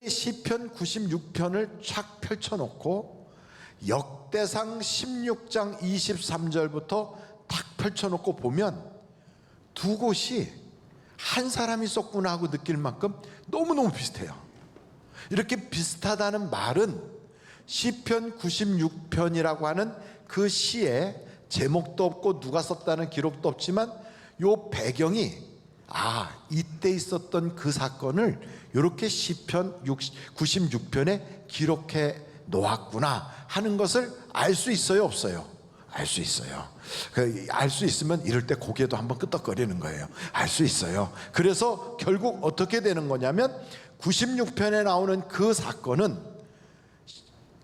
시편 96편을 쫙 펼쳐놓고 역대상 16장 23절부터 딱 펼쳐놓고 보면 두 곳이 한 사람이 썼구나 하고 느낄 만큼 너무너무 비슷해요. 이렇게 비슷하다는 말은 시편 96편이라고 하는 그 시에 제목도 없고 누가 썼다는 기록도 없지만 요 배경이 이때 있었던 그 사건을 이렇게 시편 96편에 기록해 놓았구나 하는 것을 알 수 있어요, 없어요? 알 수 있어요. 알 수 있으면 이럴 때 고개도 한번 끄덕거리는 거예요. 알 수 있어요. 그래서 결국 어떻게 되는 거냐면 96편에 나오는 그 사건은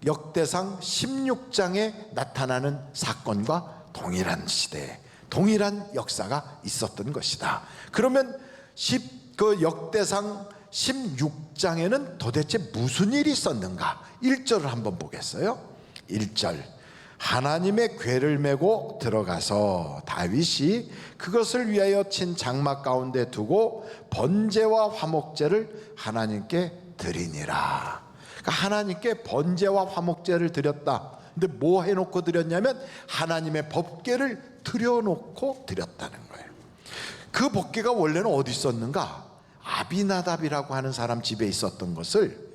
역대상 16장에 나타나는 사건과 동일한 시대에 동일한 역사가 있었던 것이다. 그러면 역대상 16장에는 도대체 무슨 일이 있었는가? 1절을 한번 보겠어요. 1절, 하나님의 궤를 메고 들어가서 다윗이 그것을 위하여 친 장막 가운데 두고 번제와 화목제를 하나님께 드리니라. 그러니까 하나님께 번제와 화목제를 드렸다. 근데 뭐 해놓고 드렸냐면 하나님의 법궤를 들여놓고 드렸다는 거예요. 그 법궤가 원래는 어디 있었는가? 아비나답이라고 하는 사람 집에 있었던 것을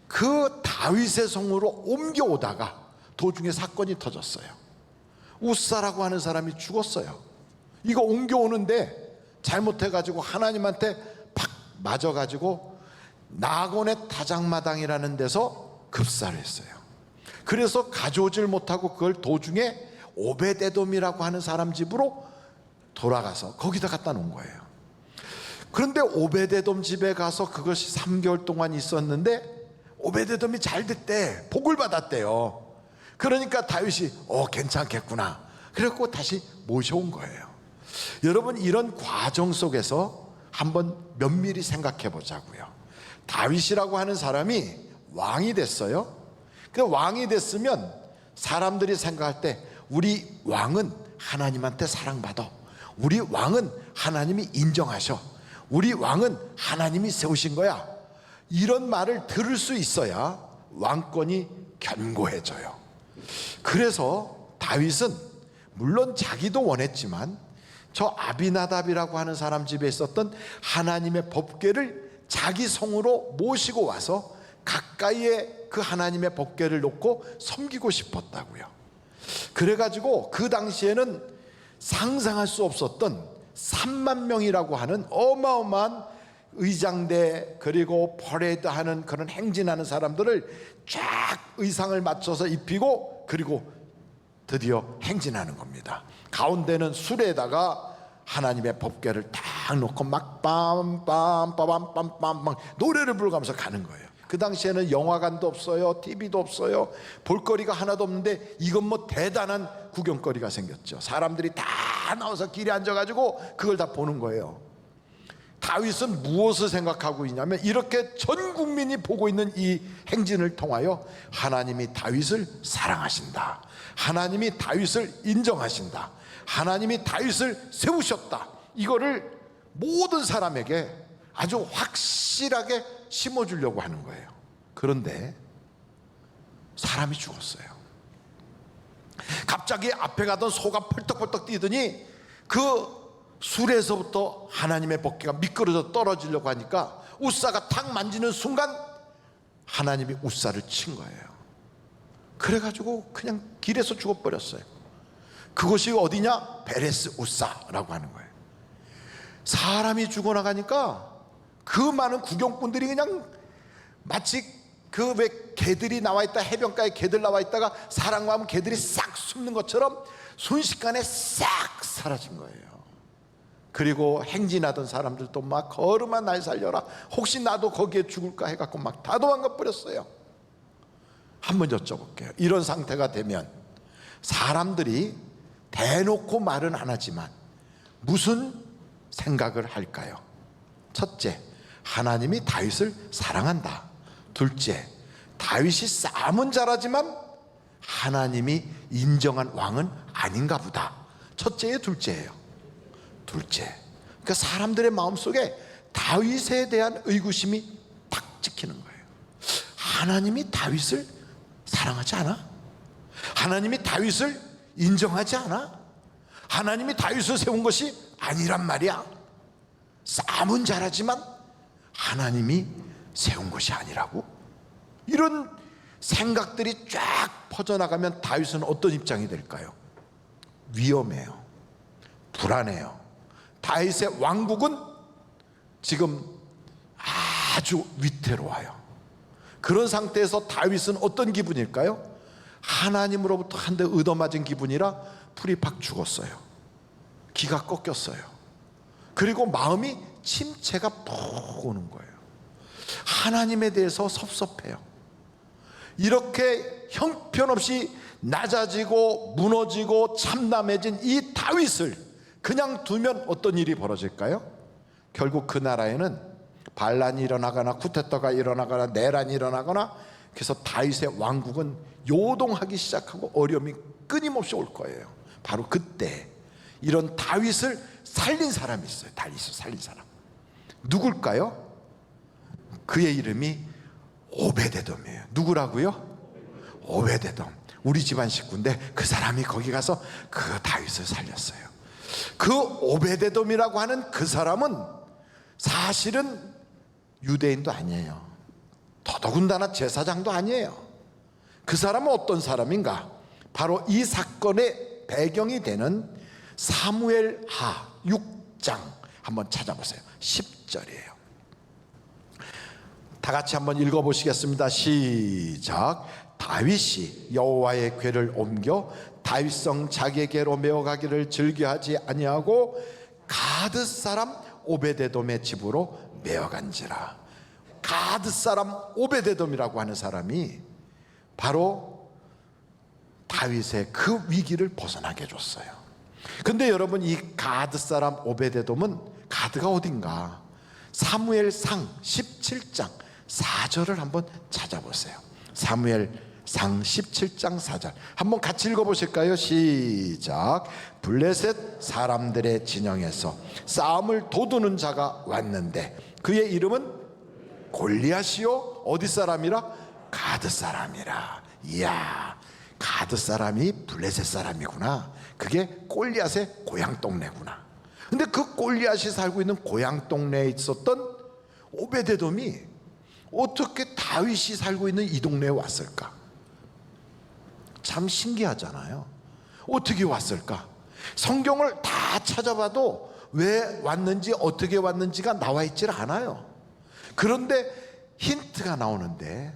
그 다윗의 성으로 옮겨오다가 도중에 사건이 터졌어요. 우사라고 하는 사람이 죽었어요. 이거 옮겨오는데 잘못해가지고 하나님한테 팍 맞아가지고 나곤의 다장마당이라는 데서 급사를 했어요. 그래서 가져오질 못하고 그걸 도중에 오베데돔이라고 하는 사람 집으로 돌아가서 거기다 갖다 놓은 거예요. 그런데 오베데돔 집에 가서 그것이 3개월 동안 있었는데 오베데돔이 잘 됐대. 복을 받았대요. 그러니까 다윗이 괜찮겠구나. 그래갖고 다시 모셔온 거예요. 여러분, 이런 과정 속에서 한번 면밀히 생각해 보자고요. 다윗이라고 하는 사람이 왕이 됐어요. 그 왕이 됐으면 사람들이 생각할 때 우리 왕은 하나님한테 사랑받아, 우리 왕은 하나님이 인정하셔, 우리 왕은 하나님이 세우신 거야, 이런 말을 들을 수 있어야 왕권이 견고해져요. 그래서 다윗은 물론 자기도 원했지만 저 아비나답이라고 하는 사람 집에 있었던 하나님의 법궤를 자기 성으로 모시고 와서 가까이에 그 하나님의 법궤를 놓고 섬기고 싶었다고요. 그래가지고 그 당시에는 상상할 수 없었던 3만 명이라고 하는 어마어마한 의장대 그리고 퍼레이드하는 그런 행진하는 사람들을 쫙 의상을 맞춰서 입히고 그리고 드디어 행진하는 겁니다. 가운데는 수레에다가 하나님의 법궤를 딱 놓고 막 빰빰빰빰빰빰 막 노래를 부르면서 가는 거예요. 그 당시에는 영화관도 없어요, TV도 없어요, 볼거리가 하나도 없는데 이건 뭐 대단한 구경거리가 생겼죠. 사람들이 다 나와서 길에 앉아가지고 그걸 다 보는 거예요. 다윗은 무엇을 생각하고 있냐면 이렇게 전 국민이 보고 있는 이 행진을 통하여 하나님이 다윗을 사랑하신다, 하나님이 다윗을 인정하신다, 하나님이 다윗을 세우셨다, 이거를 모든 사람에게 아주 확실하게 심어주려고 하는 거예요. 그런데 사람이 죽었어요. 갑자기 앞에 가던 소가 펄떡펄떡 뛰더니 그 술에서부터 하나님의 법궤가 미끄러져 떨어지려고 하니까 우사가 탁 만지는 순간 하나님이 우사를 친 거예요. 그래가지고 그냥 길에서 죽어버렸어요. 그것이 어디냐? 베레스 우사라고 하는 거예요. 사람이 죽어나가니까 그 많은 구경꾼들이 그냥 마치 그 왜 개들이 나와 있다, 해변가에 개들 나와 있다가 사람과 하면 개들이 싹 숨는 것처럼 순식간에 싹 사라진 거예요. 그리고 행진하던 사람들도 막 걸음아 날 살려라, 혹시 나도 거기에 죽을까 해갖고 막 다 도망가 버렸어요. 한번 여쭤볼게요. 이런 상태가 되면 사람들이 대놓고 말은 안 하지만 무슨 생각을 할까요? 첫째, 하나님이 다윗을 사랑한다. 둘째, 다윗이 싸움은 잘하지만 하나님이 인정한 왕은 아닌가 보다. 첫째예요, 둘째예요? 둘째. 그러니까 사람들의 마음속에 다윗에 대한 의구심이 탁 찍히는 거예요. 하나님이 다윗을 사랑하지 않아? 하나님이 다윗을 인정하지 않아? 하나님이 다윗을 세운 것이 아니란 말이야. 싸움은 잘하지만 하나님이 세운 것이 아니라고? 이런 생각들이 쫙 퍼져나가면 다윗은 어떤 입장이 될까요? 위험해요. 불안해요. 다윗의 왕국은 지금 아주 위태로워요. 그런 상태에서 다윗은 어떤 기분일까요? 하나님으로부터 한 대 얻어맞은 기분이라 풀이 팍 죽었어요. 기가 꺾였어요. 그리고 마음이 침체가 푹 오는 거예요. 하나님에 대해서 섭섭해요. 이렇게 형편없이 낮아지고 무너지고 참담해진 이 다윗을 그냥 두면 어떤 일이 벌어질까요? 결국 그 나라에는 반란이 일어나거나 쿠데타가 일어나거나 내란이 일어나거나, 그래서 다윗의 왕국은 요동하기 시작하고 어려움이 끊임없이 올 거예요. 바로 그때 이런 다윗을 살린 사람이 있어요. 다윗을 살린 사람 누굴까요? 그의 이름이 오베데돔이에요. 누구라고요? 오베데돔. 우리 집안 식구인데 그 사람이 거기 가서 그 다윗을 살렸어요. 그 오베데돔이라고 하는 그 사람은 사실은 유대인도 아니에요. 더더군다나 제사장도 아니에요. 그 사람은 어떤 사람인가? 바로 이 사건의 배경이 되는 사무엘하 6장 한번 찾아보세요. 10절이에요. 다 같이 한번 읽어보시겠습니다. 시작. 다윗이 여호와의 궤를 옮겨 다윗성 자기에게로 메어가기를 즐겨하지 아니하고 가드 사람 오베데돔의 집으로 메어간지라. 가드 사람 오베데돔이라고 하는 사람이 바로 다윗의 그 위기를 벗어나게 해줬어요. 근데 여러분, 이 가드 사람 오베데돔은 가드가 어딘가? 사무엘상 17장 4절을 한번 찾아보세요. 사무엘상 17장 4절 한번 같이 읽어보실까요? 시작. 블레셋 사람들의 진영에서 싸움을 도두는 자가 왔는데 그의 이름은 골리앗이요 어디 사람이라? 가드 사람이라. 이야, 가드 사람이 블레셋 사람이구나. 그게 골리앗의 고향 동네구나. 근데 그 골리앗이 살고 있는 고향 동네에 있었던 오베데돔이 어떻게 다윗이 살고 있는 이 동네에 왔을까? 참 신기하잖아요. 어떻게 왔을까? 성경을 다 찾아봐도 왜 왔는지 어떻게 왔는지가 나와 있질 않아요. 그런데 힌트가 나오는데,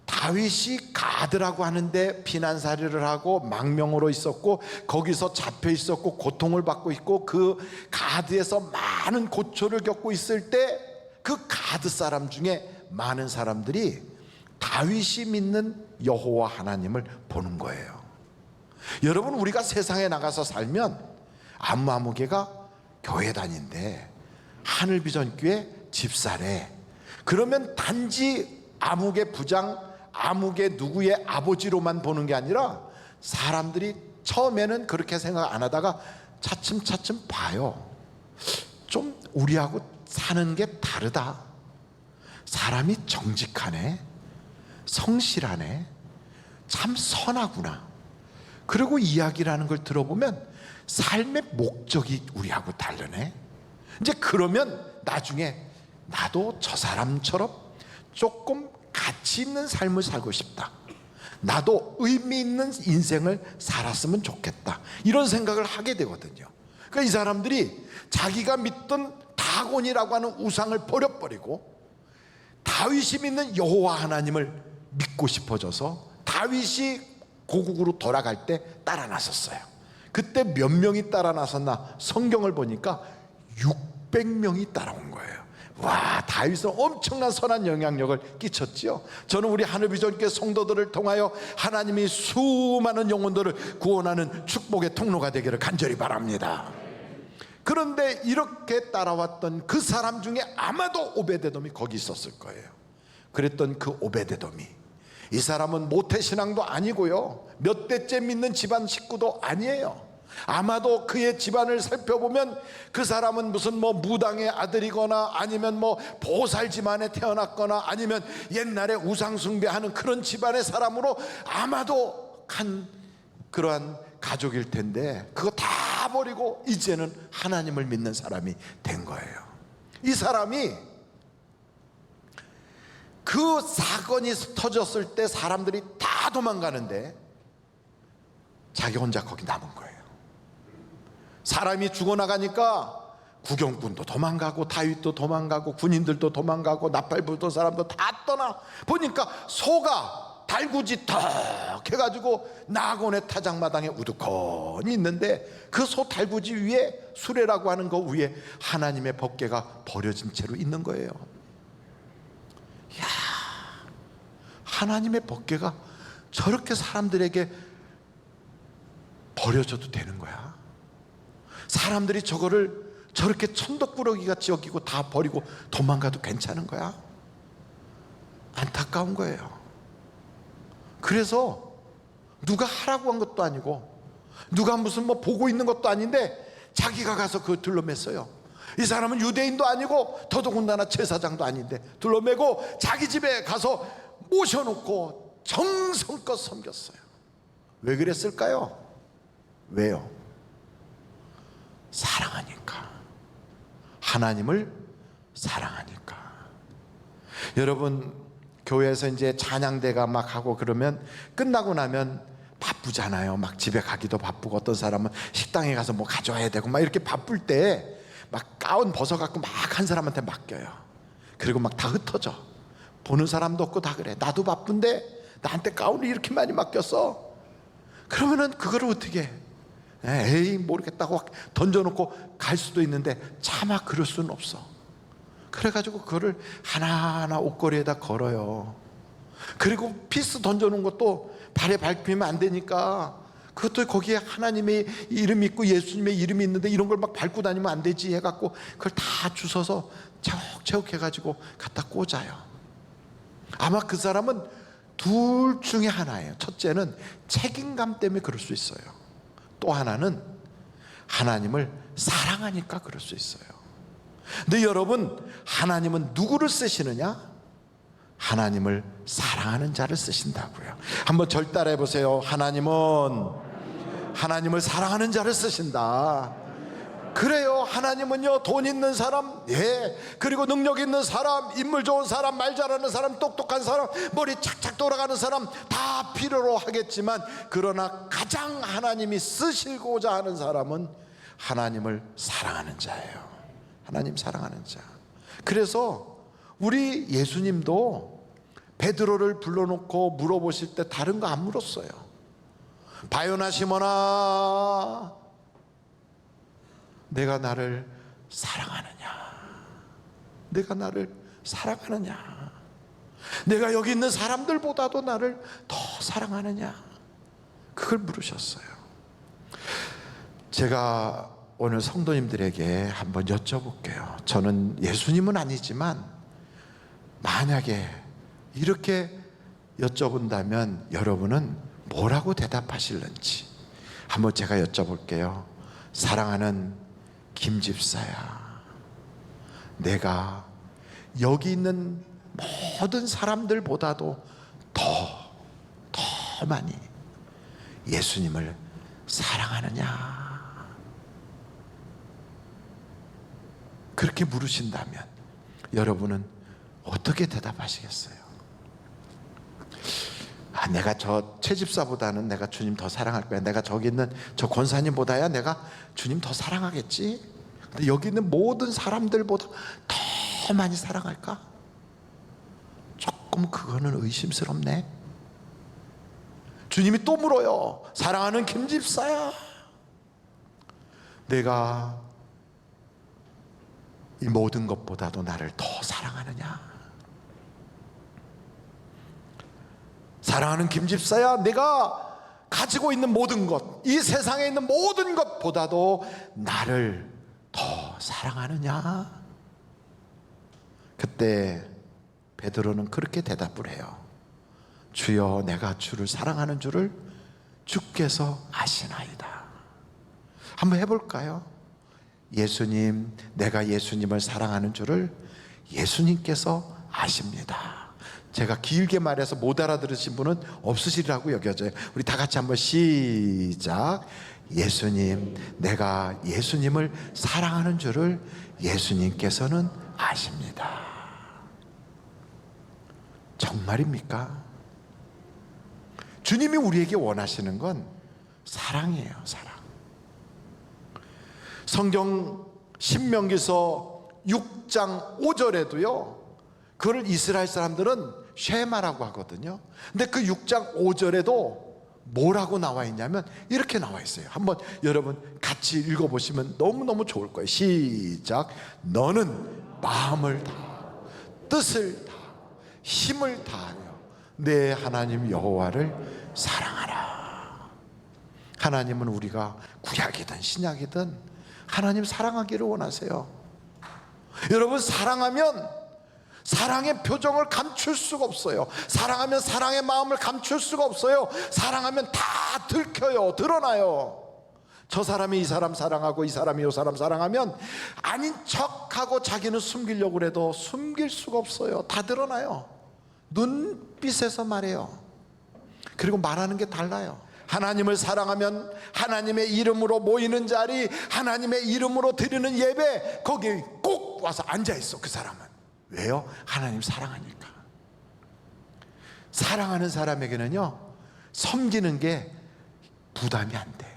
다윗이 가드라고 하는데 피난살이를 하고 망명으로 있었고 거기서 잡혀 있었고 고통을 받고 있고 그 가드에서 많은 고초를 겪고 있을 때 그 가드 사람 중에 많은 사람들이 다윗이 믿는 여호와 하나님을 보는 거예요. 여러분, 우리가 세상에 나가서 살면 아무개가 교회 다닌대, 하늘비전교회 집사래. 그러면 단지 아무개 부장, 아무개 누구의 아버지로만 보는 게 아니라 사람들이 처음에는 그렇게 생각 안 하다가 차츰차츰 봐요. 좀 우리하고 사는 게 다르다. 사람이 정직하네, 성실하네, 참 선하구나. 그리고 이야기라는 걸 들어보면 삶의 목적이 우리하고 다르네. 이제 그러면 나중에 나도 저 사람처럼 조금 가치 있는 삶을 살고 싶다, 나도 의미 있는 인생을 살았으면 좋겠다, 이런 생각을 하게 되거든요. 그러니까 이 사람들이 자기가 믿던 다곤이라고 하는 우상을 버려버리고 다윗이 믿는 여호와 하나님을 믿고 싶어져서 다윗이 고국으로 돌아갈 때 따라 나섰어요. 그때 몇 명이 따라 나섰나? 성경을 보니까 600명이 따라온 거예요. 와, 다윗은 엄청난 선한 영향력을 끼쳤지요. 저는 우리 하늘비전교회 성도들을 통하여 하나님이 수많은 영혼들을 구원하는 축복의 통로가 되기를 간절히 바랍니다. 그런데 이렇게 따라왔던 그 사람 중에 아마도 오베데돔이 거기 있었을 거예요. 그랬던 그 오베데돔이, 이 사람은 모태신앙도 아니고요, 몇 대째 믿는 집안 식구도 아니에요. 아마도 그의 집안을 살펴보면 그 사람은 무슨 무당의 아들이거나 아니면 보살 집안에 태어났거나 아니면 옛날에 우상 숭배하는 그런 집안의 사람으로 아마도 한 그러한 가족일 텐데, 그거 다 버리고 이제는 하나님을 믿는 사람이 된 거예요. 이 사람이 그 사건이 터졌을 때 사람들이 다 도망가는데 자기 혼자 거기 남은 거예요. 사람이 죽어나가니까 구경꾼도 도망가고 다윗도 도망가고 군인들도 도망가고 나팔부던 사람도 다 떠나 보니까 소가 달구지 턱 해가지고 낙원의 타작마당에 우두커니 있는데 그 소 달구지 위에 수레라고 하는 거 위에 하나님의 법궤가 버려진 채로 있는 거예요. 이야, 하나님의 법궤가 저렇게 사람들에게 버려져도 되는 거야? 사람들이 저거를 저렇게 천덕꾸러기 같이 여기고 다 버리고 도망가도 괜찮은 거야? 안타까운 거예요. 그래서 누가 하라고 한 것도 아니고 누가 무슨 보고 있는 것도 아닌데 자기가 가서 그걸 둘러맸어요. 이 사람은 유대인도 아니고 더더군다나 제사장도 아닌데 둘러매고 자기 집에 가서 모셔놓고 정성껏 섬겼어요. 왜 그랬을까요? 왜요? 사랑하니까. 하나님을 사랑하니까. 여러분, 교회에서 이제 찬양대가 막 하고 그러면 끝나고 나면 바쁘잖아요. 막 집에 가기도 바쁘고 어떤 사람은 식당에 가서 가져와야 되고 막 이렇게 바쁠 때 막 가운 벗어갖고 막 한 사람한테 맡겨요. 그리고 막 다 흩어져. 보는 사람도 없고 다 그래. 나도 바쁜데 나한테 가운을 이렇게 많이 맡겼어. 그러면은 그거를 어떻게 해? 에이 모르겠다고 던져놓고 갈 수도 있는데 차마 그럴 수는 없어. 그래가지고 그거를 하나하나 옷걸이에다 걸어요. 그리고 피스 던져놓은 것도 발에 밟히면 안 되니까 그것도 거기에 하나님의 이름이 있고 예수님의 이름이 있는데 이런 걸 막 밟고 다니면 안 되지 해갖고 그걸 다 주워서 차곡차곡 해가지고 갖다 꽂아요. 아마 그 사람은 둘 중에 하나예요. 첫째는 책임감 때문에 그럴 수 있어요. 또 하나는 하나님을 사랑하니까 그럴 수 있어요. 근데 여러분, 하나님은 누구를 쓰시느냐? 하나님을 사랑하는 자를 쓰신다고요. 한번 절 따라해 보세요. 하나님을 사랑하는 자를 쓰신다. 그래요. 하나님은요, 돈 있는 사람, 그리고 능력 있는 사람, 인물 좋은 사람, 말 잘하는 사람, 똑똑한 사람, 머리 착착 돌아가는 사람 다 필요로 하겠지만, 그러나 가장 하나님이 쓰시고자 하는 사람은 하나님을 사랑하는 자예요. 하나님 사랑하는 자. 그래서 우리 예수님도 베드로를 불러놓고 물어보실 때 다른 거 안 물었어요. 바요나 시몬아, 내가 나를 사랑하느냐? 내가 나를 사랑하느냐? 내가 여기 있는 사람들보다도 나를 더 사랑하느냐? 그걸 물으셨어요. 제가 오늘 성도님들에게 한번 여쭤볼게요. 저는 예수님은 아니지만 만약에 이렇게 여쭤본다면 여러분은 뭐라고 대답하실는지 한번 제가 여쭤볼게요. 사랑하는 김 집사야, 내가 여기 있는 모든 사람들보다도 더 많이 예수님을 사랑하느냐? 그렇게 물으신다면 여러분은 어떻게 대답하시겠어요? 내가 저 최집사보다는 내가 주님 더 사랑할 거야. 내가 저기 있는 저 권사님보다야 내가 주님 더 사랑하겠지. 근데 여기 있는 모든 사람들보다 더 많이 사랑할까? 조금 그거는 의심스럽네. 주님이 또 물어요. 사랑하는 김 집사야, 내가 이 모든 것보다도 나를 더 사랑하느냐? 사랑하는 김 집사야, 내가 가지고 있는 모든 것, 이 세상에 있는 모든 것보다도 나를 더 사랑하느냐? 그때 베드로는 그렇게 대답을 해요. 주여, 내가 주를 사랑하는 줄을 주께서 아시나이다. 한번 해볼까요? 예수님, 내가 예수님을 사랑하는 줄을 예수님께서 아십니다. 제가 길게 말해서 못 알아들으신 분은 없으시리라고 여겨져요. 우리 다 같이 한번 시작. 예수님, 내가 예수님을 사랑하는 줄을 예수님께서는 아십니다. 정말입니까? 주님이 우리에게 원하시는 건 사랑이에요. 사랑. 성경 신명기서 6장 5절에도요 그걸 이스라엘 사람들은 쉐마라고 하거든요. 근데 그 6장 5절에도 뭐라고 나와 있냐면 이렇게 나와 있어요. 한번 여러분 같이 읽어보시면 너무너무 좋을 거예요. 시작. 너는 마음을 다하 뜻을 다하 힘을 다하며 내 하나님 여호와를 사랑하라. 하나님은 우리가 구약이든 신약이든 하나님 사랑하기를 원하세요. 여러분, 사랑하면 사랑의 표정을 감출 수가 없어요. 사랑하면 사랑의 마음을 감출 수가 없어요. 사랑하면 다 들켜요. 드러나요. 저 사람이 이 사람 사랑하고 이 사람이 이 사람 사랑하면 아닌 척하고 자기는 숨기려고 해도 숨길 수가 없어요. 다 드러나요. 눈빛에서 말해요. 그리고 말하는 게 달라요. 하나님을 사랑하면 하나님의 이름으로 모이는 자리, 하나님의 이름으로 드리는 예배, 거기 꼭 와서 앉아있어. 그 사람은. 왜요? 하나님 사랑하니까. 사랑하는 사람에게는요 섬기는 게 부담이 안 돼.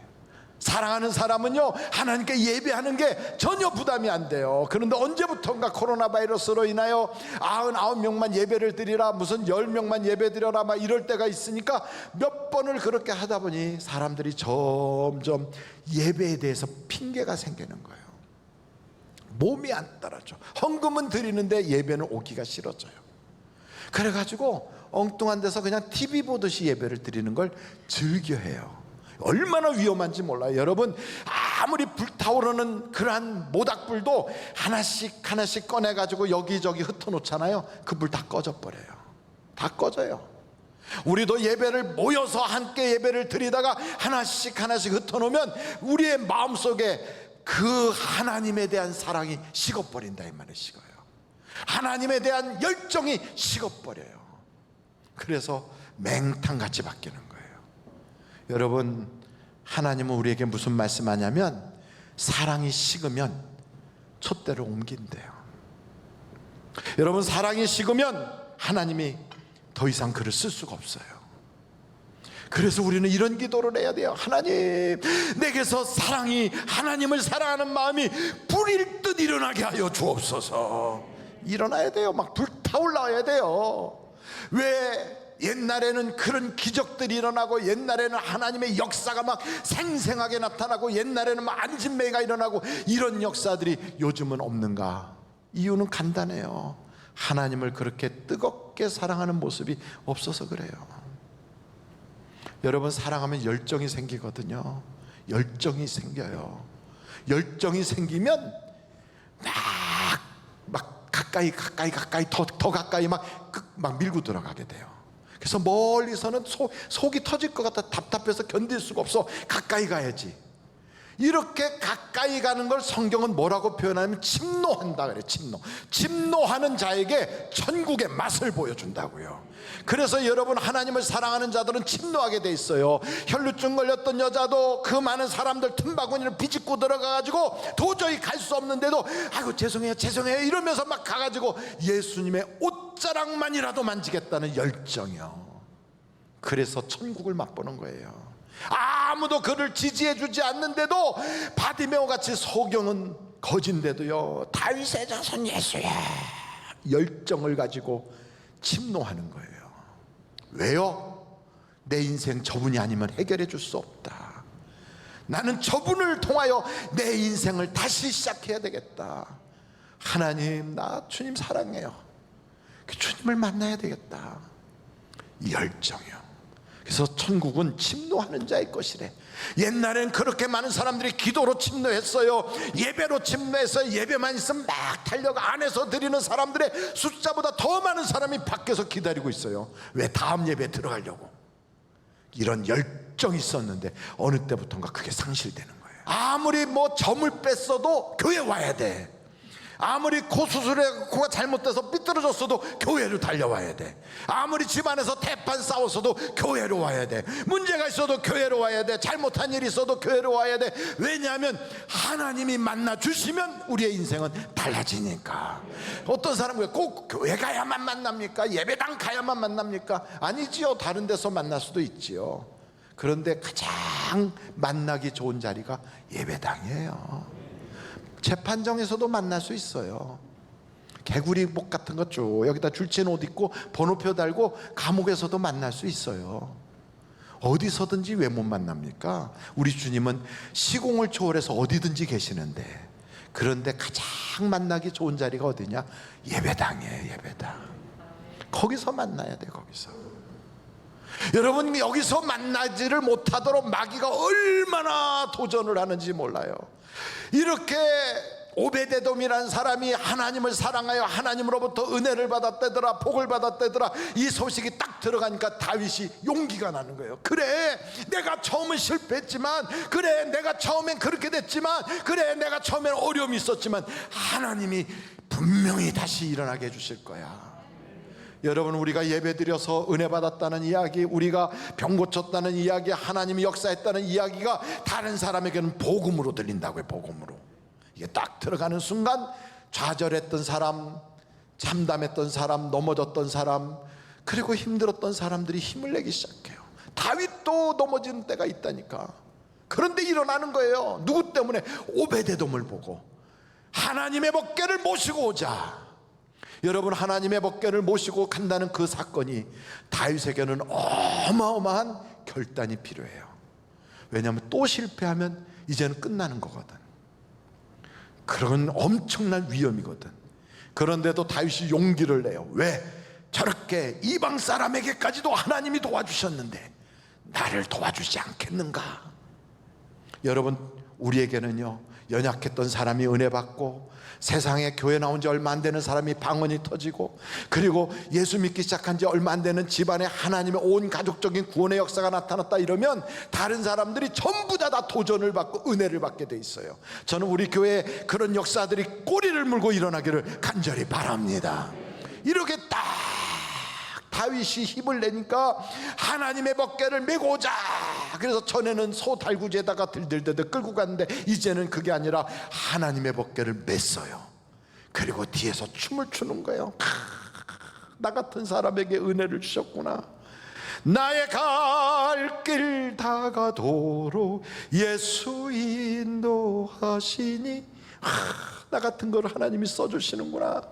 사랑하는 사람은요 하나님께 예배하는 게 전혀 부담이 안 돼요. 그런데 언제부턴가 코로나 바이러스로 인하여 99명만 예배를 드리라, 무슨 10명만 예배 드려라 막 이럴 때가 있으니까 몇 번을 그렇게 하다 보니 사람들이 점점 예배에 대해서 핑계가 생기는 거예요. 몸이 안 따라줘. 헌금은 드리는데 예배는 오기가 싫어져요. 그래가지고 엉뚱한 데서 그냥 TV 보듯이 예배를 드리는 걸 즐겨해요. 얼마나 위험한지 몰라요. 여러분, 아무리 불타오르는 그러한 모닥불도 하나씩 하나씩 꺼내가지고 여기저기 흩어놓잖아요. 그 불 다 꺼져버려요. 다 꺼져요. 우리도 예배를 모여서 함께 예배를 드리다가 하나씩 하나씩 흩어놓으면 우리의 마음속에 그 하나님에 대한 사랑이 식어버린다 이 말이 식어요. 하나님에 대한 열정이 식어버려요. 그래서 맹탕같이 바뀌는 거예요. 여러분, 하나님은 우리에게 무슨 말씀하냐면 사랑이 식으면 촛대를 옮긴대요. 여러분, 사랑이 식으면 하나님이 더 이상 그를 쓸 수가 없어요. 그래서 우리는 이런 기도를 해야 돼요. 하나님, 내게서 사랑이, 하나님을 사랑하는 마음이 불일 듯 일어나게 하여 주옵소서. 일어나야 돼요. 막 불타올라야 돼요. 왜 옛날에는 그런 기적들이 일어나고, 옛날에는 하나님의 역사가 막 생생하게 나타나고, 옛날에는 막 안진매가 일어나고, 이런 역사들이 요즘은 없는가? 이유는 간단해요. 하나님을 그렇게 뜨겁게 사랑하는 모습이 없어서 그래요. 여러분, 사랑하면 열정이 생기거든요. 열정이 생겨요. 열정이 생기면 막 가까이 더 가까이 막 밀고 들어가게 돼요. 그래서 멀리서는 속이 터질 것 같아. 답답해서 견딜 수가 없어. 가까이 가야지. 이렇게 가까이 가는 걸 성경은 뭐라고 표현하냐면 침노한다 그래요. 침노하는 자에게 천국의 맛을 보여준다고요. 그래서 여러분, 하나님을 사랑하는 자들은 침노하게 돼 있어요. 혈루증 걸렸던 여자도 그 많은 사람들 틈바구니를 비집고 들어가가지고 도저히 갈 수 없는데도 아이고 죄송해요 이러면서 막 가가지고 예수님의 옷자락만이라도 만지겠다는 열정이요. 그래서 천국을 맛보는 거예요. 아무도 그를 지지해주지 않는데도 바디메오 같이 소경은 거진데도요 다윗의 자손 예수야 열정을 가지고 침노하는 거예요. 왜요? 내 인생 저분이 아니면 해결해 줄 수 없다. 나는 저분을 통하여 내 인생을 다시 시작해야 되겠다. 하나님, 나 주님 사랑해요. 주님을 만나야 되겠다. 이 열정이요. 그래서 천국은 침노하는 자의 것이래. 옛날엔 그렇게 많은 사람들이 기도로 침노했어요. 예배로 침노했어요. 예배만 있으면 막 달려가 안에서 드리는 사람들의 숫자보다 더 많은 사람이 밖에서 기다리고 있어요. 왜? 다음 예배에 들어가려고. 이런 열정이 있었는데 어느 때부턴가 그게 상실되는 거예요. 아무리 뭐 점을 뺐어도 교회 와야 돼. 아무리 코 수술해 코가 잘못돼서 삐뚤어졌어도 교회로 달려와야 돼. 아무리 집안에서 대판 싸웠어도 교회로 와야 돼. 문제가 있어도 교회로 와야 돼. 잘못한 일이 있어도 교회로 와야 돼. 왜냐하면 하나님이 만나 주시면 우리의 인생은 달라지니까. 어떤 사람은 꼭 교회 가야만 만납니까? 예배당 가야만 만납니까? 아니지요. 다른 데서 만날 수도 있지요. 그런데 가장 만나기 좋은 자리가 예배당이에요. 재판정에서도 만날 수 있어요. 개구리복 같은 거 쭉 여기다 줄친 옷 입고 번호표 달고 감옥에서도 만날 수 있어요. 어디서든지 왜 못 만납니까? 우리 주님은 시공을 초월해서 어디든지 계시는데, 그런데 가장 만나기 좋은 자리가 어디냐? 예배당이에요. 예배당. 거기서 만나야 돼. 거기서. 여러분, 여기서 만나지를 못하도록 마귀가 얼마나 도전을 하는지 몰라요. 이렇게 오베데돔이라는 사람이 하나님을 사랑하여 하나님으로부터 은혜를 받았다더라, 복을 받았다더라, 이 소식이 딱 들어가니까 다윗이 용기가 나는 거예요. 그래, 내가 처음은 실패했지만, 그래, 내가 처음엔 그렇게 됐지만, 그래, 내가 처음엔 어려움이 있었지만 하나님이 분명히 다시 일어나게 해주실 거야. 여러분, 우리가 예배드려서 은혜 받았다는 이야기, 우리가 병 고쳤다는 이야기, 하나님이 역사했다는 이야기가 다른 사람에게는 복음으로 들린다고요. 복음으로. 이게 딱 들어가는 순간 좌절했던 사람, 참담했던 사람, 넘어졌던 사람, 그리고 힘들었던 사람들이 힘을 내기 시작해요. 다윗도 넘어지는 때가 있다니까. 그런데 일어나는 거예요. 누구 때문에? 오베데돔을 보고. 하나님의 법궤를 모시고 오자. 여러분, 하나님의 법궤를 모시고 간다는 그 사건이 다윗에게는 어마어마한 결단이 필요해요. 왜냐하면 또 실패하면 이제는 끝나는 거거든. 그런 엄청난 위험이거든. 그런데도 다윗이 용기를 내요. 왜? 저렇게 이방 사람에게까지도 하나님이 도와주셨는데 나를 도와주지 않겠는가? 여러분, 우리에게는요, 연약했던 사람이 은혜 받고, 세상에 교회 나온 지 얼마 안 되는 사람이 방언이 터지고, 그리고 예수 믿기 시작한 지 얼마 안 되는 집안에 하나님의 온 가족적인 구원의 역사가 나타났다 이러면 다른 사람들이 전부 다 도전을 받고 은혜를 받게 돼 있어요. 저는 우리 교회에 그런 역사들이 꼬리를 물고 일어나기를 간절히 바랍니다. 이렇게 딱 다윗이 힘을 내니까 하나님의 법궤를 메고 오자. 그래서 전에는 소 달구지에다가 들들들들 끌고 갔는데 이제는 그게 아니라 하나님의 법궤를 맸어요. 그리고 뒤에서 춤을 추는 거예요. 나 같은 사람에게 은혜를 주셨구나. 나의 갈 길 다가도록 예수 인도하시니, 나 같은 걸 하나님이 써주시는구나.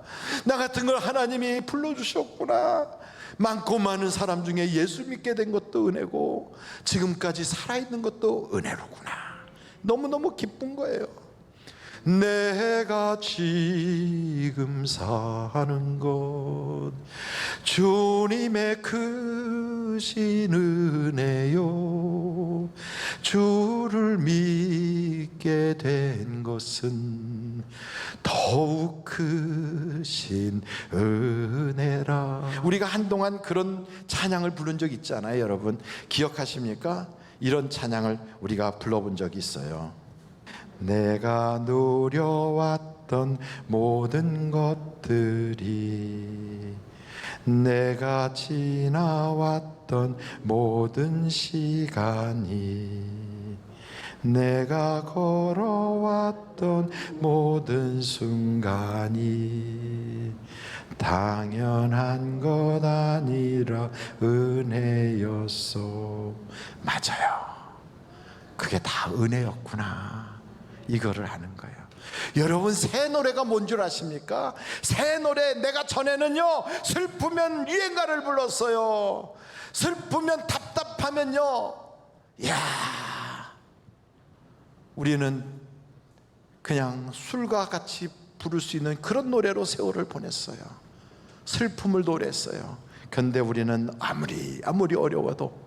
나 같은 걸 하나님이 불러주셨구나. 많고 많은 사람 중에 예수 믿게 된 것도 은혜고 지금까지 살아있는 것도 은혜로구나. 너무너무 기쁜 거예요. 내가 지금 사는 것 주님의 크신 은혜요. 주를 믿게 된 것은 더욱 크신 은혜라. 우리가 한동안 그런 찬양을 부른 적 있잖아요. 여러분 기억하십니까? 이런 찬양을 우리가 불러본 적이 있어요. 내가 누려왔던 모든 것들이, 내가 지나왔던 모든 시간이, 내가 걸어왔던 모든 순간이 당연한 것 아니라 은혜였소. 맞아요. 그게 다 은혜였구나. 이거를 하는 거예요. 여러분, 새 노래가 뭔 줄 아십니까? 새 노래, 내가 전에는요 슬프면 유행가를 불렀어요. 슬프면 답답하면요, 야, 우리는 그냥 술과 같이 부를 수 있는 그런 노래로 세월을 보냈어요. 슬픔을 노래했어요. 그런데 우리는 아무리 어려워도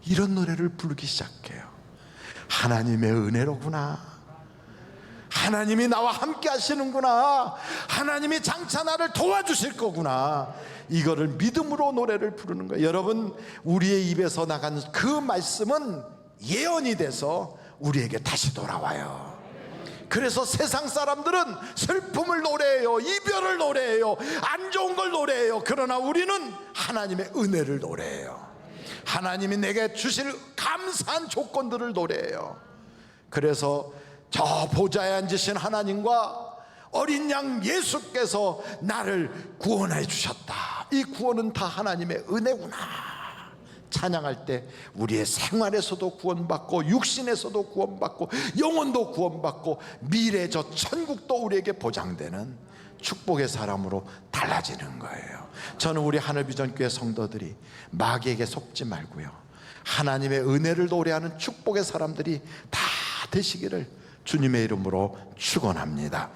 이런 노래를 부르기 시작해요. 하나님의 은혜로구나. 하나님이 나와 함께 하시는구나. 하나님이 장차 나를 도와주실 거구나. 이거를 믿음으로 노래를 부르는 거예요. 여러분, 우리의 입에서 나가는 그 말씀은 예언이 돼서 우리에게 다시 돌아와요. 그래서 세상 사람들은 슬픔을 노래해요, 이별을 노래해요, 안 좋은 걸 노래해요. 그러나 우리는 하나님의 은혜를 노래해요. 하나님이 내게 주실 감사한 조건들을 노래해요. 그래서 저 보좌에 앉으신 하나님과 어린 양 예수께서 나를 구원해 주셨다, 이 구원은 다 하나님의 은혜구나 찬양할 때 우리의 생활에서도 구원받고 육신에서도 구원받고 영혼도 구원받고 미래 저 천국도 우리에게 보장되는 축복의 사람으로 달라지는 거예요. 저는 우리 하늘비전교회 성도들이 마귀에게 속지 말고요, 하나님의 은혜를 노래하는 축복의 사람들이 다 되시기를 주님의 이름으로 축원합니다.